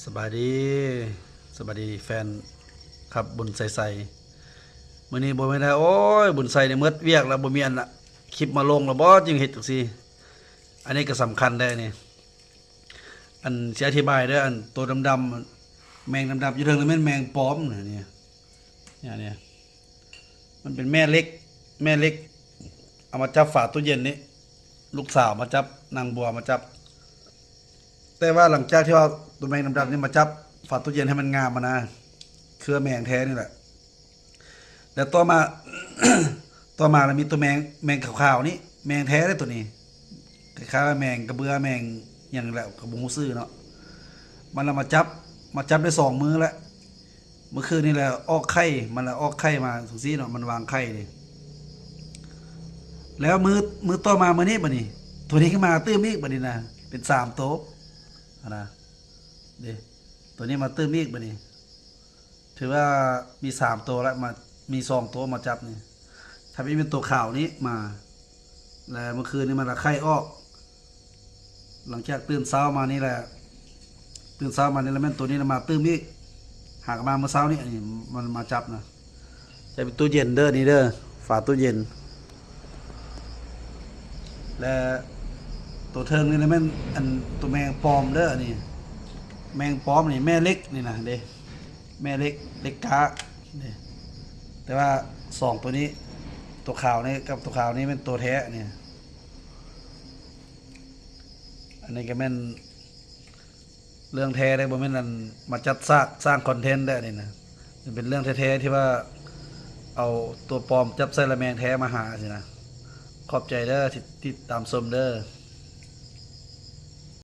สบายดีสบายดีแฟนครับบุญใส่มื้อนี้บ่แม่นได้โอ้ยบุญใส่นี่หมดเวียกแล้วบ่มีอันน่ะคลิปมาลงแล้วบ่จึงเฮ็ดจังซี่อันนี้ก็สำคัญได้นี่อันสิอธิบายเด้ออันตัวดำๆแมงดำๆอยู่เทิงนั้นแม่นแมงปลอมน่ะเนี่ยมันเป็นแม่เล็กเอามาจับฝาตู้เย็นนี่ลูกสาวมาจับนางบัวมาจับแต่ว่าหลังจากที่ว่าตัวแมงดำๆนี่มาจับฝาตู้เย็นให้มันงามมานะเครือแมงแท้นี่แหละแล้วต่อมา ต่อมาแล้วมีตัวแมงขาวๆนี่แมงแท้ได้ตัวนี้คล้ายๆแมงกระเบือแมงอย่างนี้แหละกระบุงซื่อเนาะมันเรามาจับได้2 มื้อแล้วเมื่อคืนนี่แหละออกไข่มันละออกไข่มาสุซี่เนาะมันวางไข่เลยแล้วมื้อต่อมามื้อนี้บัดนี้ตัวนี้ขึ้นมาตื้มอีกบัดนี้นะเป็น3 โต๊ะนะเด้ตัวนี้มาตื้มอีกบัดนี้ถือว่ามี3 ตัวแล้วมามี2 ตัวมาจับนี่ถ้าไม่เป็นตัวขาวนี้มาแล้วเมื่อคืนนี้มันละไข่ออกหลังจากตื่นเช้ามานี่แหละตื่นเช้ามานี่แล้วแม่นตัวนี้มาตื้มอีกหากมาเมื่อเช้านี้อันนี้มันมาจับนะจะเป็นตู้เย็นเด้อนี่เด้อฝาตู้เย็นและตัวเทิงนี่นะแม่นอันตัวแมงปลอมเด้อนี่แมงปลอมนี่แม่เล็กนี่นะเด้แม่เล็กกะเด้แต่ว่า2 ตัวนี้ตัวขาวนี่กับตัวขาวนี่เป็นตัวแท้เนี่ยอันนี้ก็แม่นเรื่องแท้ได้บ่แม่นอันมาจัดสร้างคอนเทนต์ได้นี่นะมันเป็นเรื่องแท้ๆที่ว่าเอาตัวปลอมจับใส่ละแมงแท้มาหาสินะขอบใจเด้อที่ตามชมเด้อ